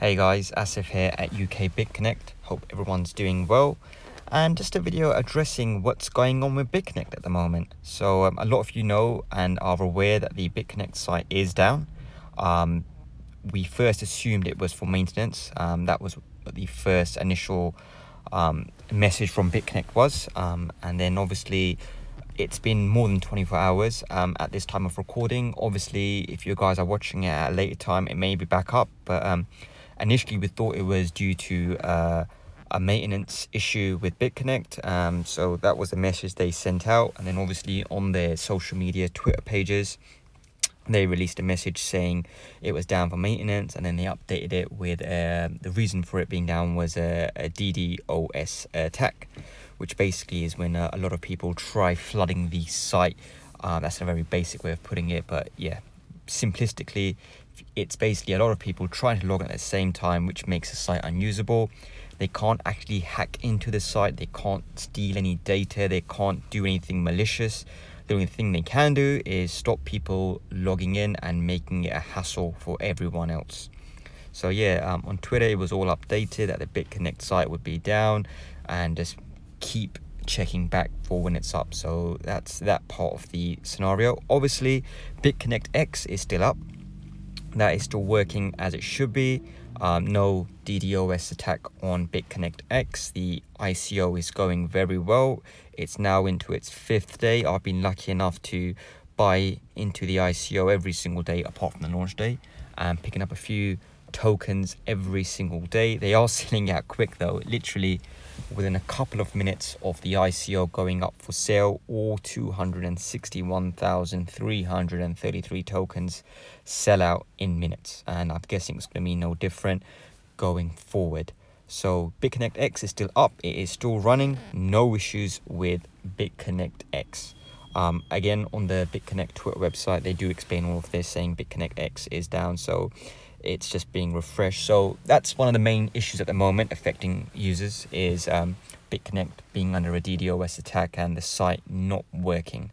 Hey guys, Asif here at UK Bitconnect. Hope everyone's doing well. And just a video addressing what's going on with Bitconnect at the moment. So a lot of you know and are aware that the Bitconnect site is down. We first assumed it was for maintenance. That was what the first initial message from Bitconnect was. And then obviously it's been more than 24 hours at this time of recording. Obviously, if you guys are watching it at a later time, it may be back up. But initially, we thought it was due to a maintenance issue with Bitconnect. So that was the message they sent out. And then obviously on their social media, Twitter pages, they released a message saying it was down for maintenance. And then they updated it with the reason for it being down was a DDoS attack, which basically is when a lot of people try flooding the site. That's a very basic way of putting it. But yeah, simplistically, it's basically a lot of people trying to log in at the same time, which makes the site unusable. They can't actually hack into the site. They can't steal any data. They can't do anything malicious. The only thing they can do is stop people logging in and making it a hassle for everyone else. So yeah, on Twitter, it was all updated that the Bitconnect site would be down, and just keep checking back for when it's up. So that's that part of the scenario. Obviously, Bitconnect X is still up. That is still working as it should be. No DDoS attack on Bitconnect X. The ICO is going very well. It's now into its 5th day. I've been lucky enough to buy into the ICO every single day apart from the launch day, and picking up a few tokens every single day. They are selling out quick though. Literally within a couple of minutes of the ICO going up for sale, all 261,333 tokens sell out in minutes, and I'm guessing it's going to be no different going forward. So Bitconnect X is still up, it is still running, no issues with Bitconnect X. Again, on the Bitconnect Twitter website, they do explain all of this, saying Bitconnect X is down, so it's just being refreshed. So that's one of the main issues at the moment affecting users, is Bitconnect being under a DDoS attack and the site not working.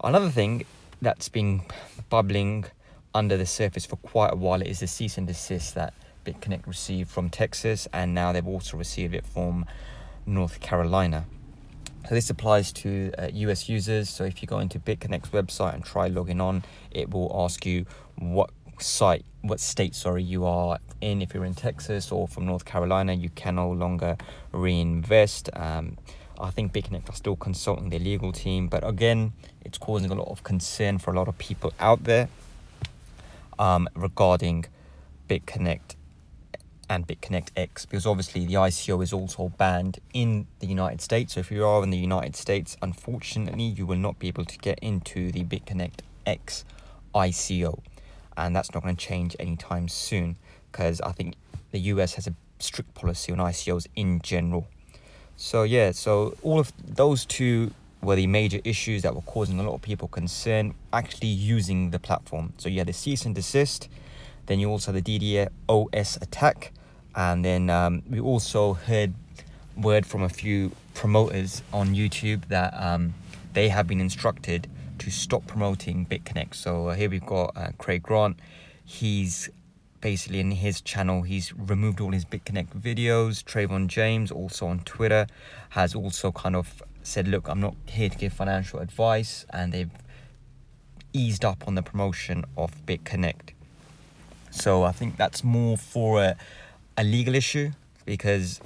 Another thing that's been bubbling under the surface for quite a while is the cease and desist that Bitconnect received from Texas, and now they've also received it from North Carolina. So this applies to US users. So if you go into Bitconnect's website and try logging on, it will ask you what state you are in. If you're in Texas or from North Carolina, you can no longer reinvest. I think Bitconnect are still consulting their legal team, but again, it's causing a lot of concern for a lot of people out there regarding Bitconnect and Bitconnect X, because obviously the ICO is also banned in the United States. So if you are in the United States, unfortunately, you will not be able to get into the Bitconnect X ICO. And that's not going to change anytime soon, because I think the US has a strict policy on ICOs in general. So yeah, so all of those two were the major issues that were causing a lot of people concern actually using the platform. So you had the cease and desist, then you also had the DDoS attack, and then we also heard word from a few promoters on YouTube that they have been instructed to stop promoting Bitconnect. So here we've got Craig Grant. He's basically, in his channel, he's removed all his Bitconnect videos. Trayvon James, also on Twitter, has also kind of said, look, I'm not here to give financial advice, and they've eased up on the promotion of Bitconnect. So I think that's more for a legal issue, because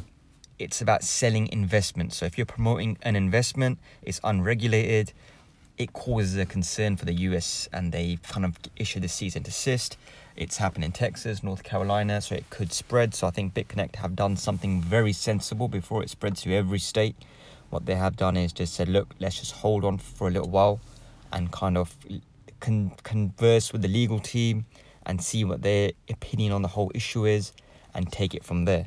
it's about selling investments. So if you're promoting an investment, it's unregulated, it causes a concern for the US, and they kind of issued the cease and desist. It's happened in Texas, North Carolina, so it could spread. So I think Bitconnect have done something very sensible before it spreads to every state. What they have done is just said, look, let's just hold on for a little while and kind of converse with the legal team and see what their opinion on the whole issue is, and take it from there.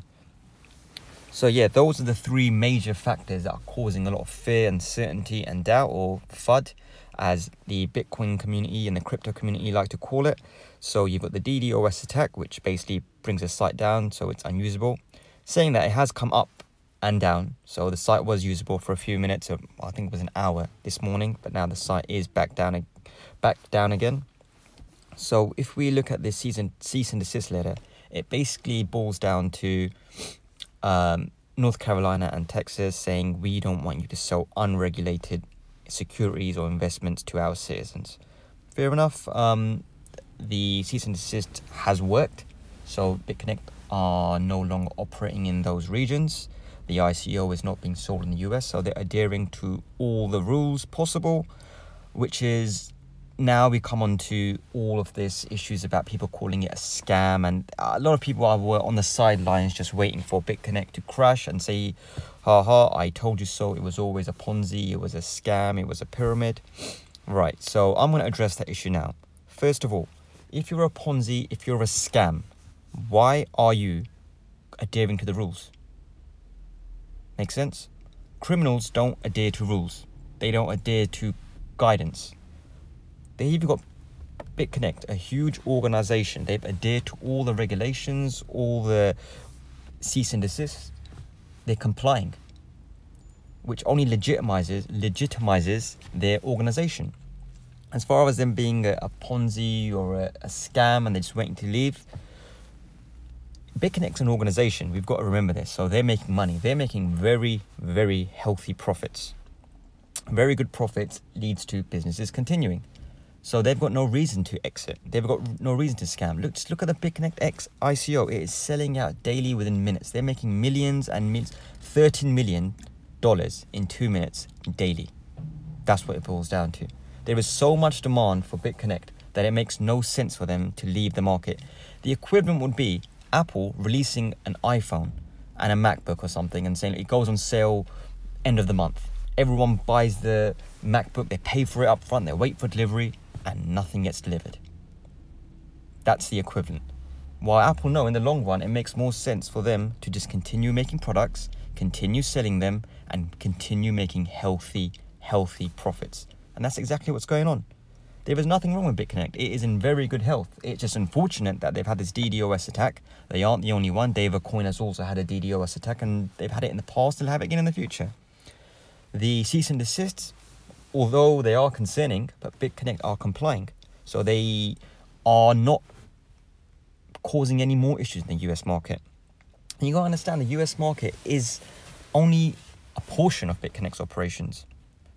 So yeah, those are the three major factors that are causing a lot of fear, uncertainty, and doubt, or FUD, as the Bitcoin community and the crypto community like to call it. So you've got the DDoS attack, which basically brings the site down, so it's unusable, saying that it has come up and down. So the site was usable for a few minutes, I think it was an hour this morning, but now the site is back down again. So if we look at this cease and desist letter, It basically boils down to North Carolina and Texas saying we don't want you to sell unregulated securities or investments to our citizens. Fair enough. The cease and desist has worked, so Bitconnect are no longer operating in those regions. The ICO is not being sold in the US, so they're adhering to all the rules possible, which is now we come on to all of this issues about people calling it a scam, and a lot of people were on the sidelines just waiting for Bitconnect to crash and say, haha, I told you so, it was always a Ponzi, it was a scam, it was a pyramid. Right, so I'm going to address that issue now. First of all, if you're a Ponzi, if you're a scam, why are you adhering to the rules? Make sense? Criminals don't adhere to rules. They don't adhere to guidance. They even got Bitconnect, a huge organization. They've adhered to all the regulations, all the cease and desist. They're complying, which only legitimizes their organization. As far as them being a Ponzi or a scam and they're just waiting to leave, Bitconnect's an organization. We've got to remember this. So they're making money. They're making very, very healthy profits. Very good profits leads to businesses continuing. So they've got no reason to exit. They've got no reason to scam. Just look at the Bitconnect X ICO. It is selling out daily within minutes. They're making millions and millions, $13 million in 2 minutes daily. That's what it boils down to. There is so much demand for Bitconnect that it makes no sense for them to leave the market. The equivalent would be Apple releasing an iPhone and a MacBook or something and saying it goes on sale end of the month. Everyone buys the MacBook, they pay for it up front, they wait for delivery, and nothing gets delivered. That's the equivalent. While Apple know in the long run, it makes more sense for them to just continue making products, continue selling them, and continue making healthy profits. And that's exactly what's going on. There is nothing wrong with Bitconnect. It is in very good health. It's just unfortunate that they've had this DDoS attack. They aren't the only one. Davecoin has also had a DDoS attack, and they've had it in the past, they'll have it again in the future. The cease and desists, although they are concerning, but Bitconnect are complying. So they are not causing any more issues in the US market. And you got to understand the US market is only a portion of Bitconnect's operations.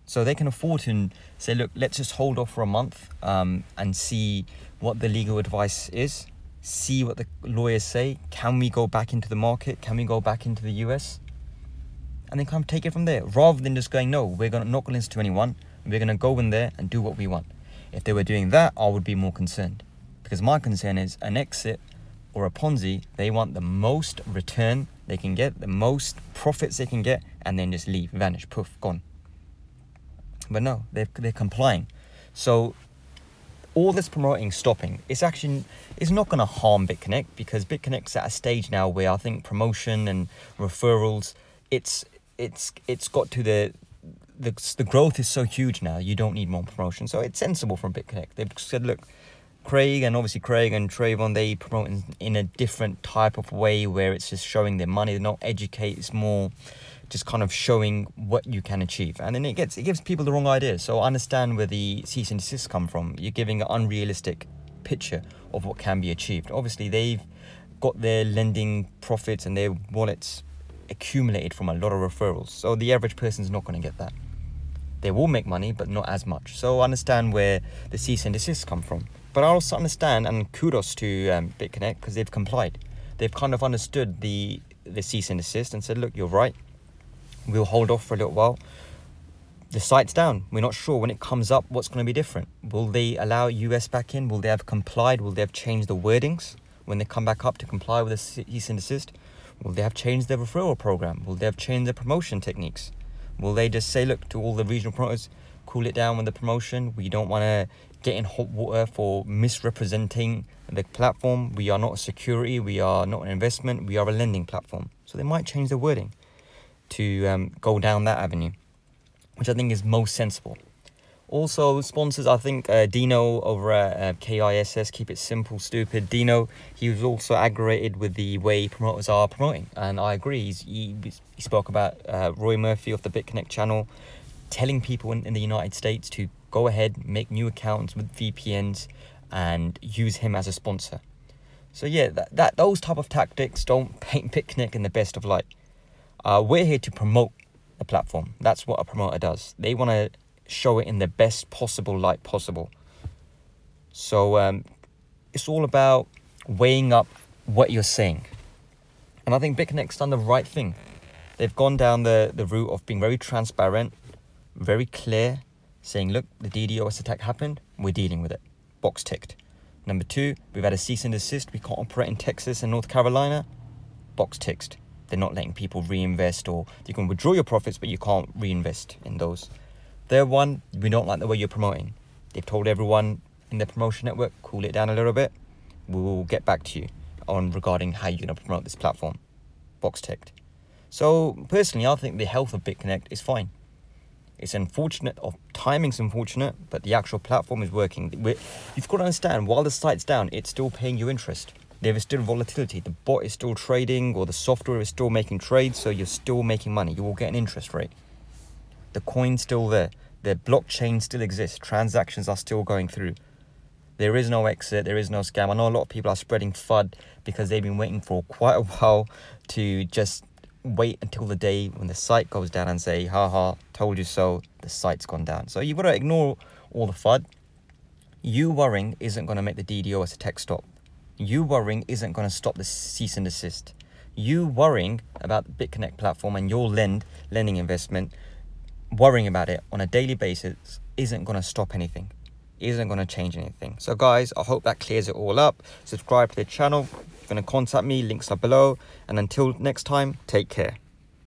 So they can afford to say, look, let's just hold off for a month and see what the legal advice is, see what the lawyers say. Can we go back into the market? Can we go back into the US? And then kind of take it from there, rather than just going, no, we're not going to listen to anyone. We're going to go in there and do what we want. If they were doing that, I would be more concerned. Because my concern is an exit or a Ponzi, they want the most return they can get, the most profits they can get, and then just leave, vanish, poof, gone. But no, they're complying. So all this promoting, stopping, it's not going to harm Bitconnect, because Bitconnect's at a stage now where I think promotion and referrals, it's got to the growth is so huge now, you don't need more promotion. So it's sensible from Bitconnect. They've said, look, Craig and Trayvon, they promote in a different type of way where it's just showing their money. They're not educate, it's more just kind of showing what you can achieve. And then it gives people the wrong idea. So I understand where the cease and desist come from. You're giving an unrealistic picture of what can be achieved. Obviously, they've got their lending profits and their wallets accumulated from a lot of referrals. So the average person's not going to get that. They will make money, but not as much. So I understand where the cease and desist come from. But I also understand, and kudos to Bitconnect, because they've complied. They've kind of understood the cease and desist and said, look, you're right. We'll hold off for a little while. The site's down. We're not sure when it comes up what's going to be different. Will they allow US back in? Will they have complied? Will they have changed the wordings when they come back up to comply with the cease and desist? Will they have changed their referral program? Will they have changed their promotion techniques? Will they just say, look, to all the regional promoters, cool it down with the promotion. We don't want to get in hot water for misrepresenting the platform. We are not a security. We are not an investment. We are a lending platform. So they might change the wording to go down that avenue, which I think is most sensible. Also, sponsors, I think Dino over at KISS, Keep It Simple, Stupid. Dino, he was also aggravated with the way promoters are promoting. And I agree. He spoke about Roy Murphy off the Bitconnect channel, telling people in the United States to go ahead, make new accounts with VPNs and use him as a sponsor. So yeah, those type of tactics don't paint Bitconnect in the best of light. We're here to promote the platform. That's what a promoter does. They want to show it in the best possible light possible. So it's all about weighing up what you're saying. And I think Bitconnect's done the right thing. They've gone down the route of being very transparent, very clear, saying, look, the DDoS attack happened, we're dealing with it. Box ticked. Number 2, we've had a cease and desist, we can't operate in Texas and North Carolina. Box ticked. They're not letting people reinvest, or you can withdraw your profits, but you can't reinvest in those. Third one, we don't like the way you're promoting. They've told everyone in their promotion network, cool it down a little bit. We will get back to you on regarding how you're going to promote this platform. Box ticked. So personally, I think the health of Bitconnect is fine. It's unfortunate, or timing's unfortunate, but the actual platform is working. You've got to understand, while the site's down, it's still paying you interest. There is still volatility. The bot is still trading, or the software is still making trades, so you're still making money. You will get an interest rate. The coin's still there. The blockchain still exists. Transactions are still going through. There is no exit. There is no scam. I know a lot of people are spreading FUD because they've been waiting for quite a while to just wait until the day when the site goes down and say, haha, told you so, the site's gone down. So you've got to ignore all the FUD. You worrying isn't going to make the DDoS attack stop. You worrying isn't going to stop the cease and desist. You worrying about the Bitconnect platform and your lending investment, worrying about it on a daily basis isn't going to stop anything. Isn't going to change anything. So guys, I hope that clears it all up. Subscribe to the channel. If you're going to contact me, links are below. And until next time, take care.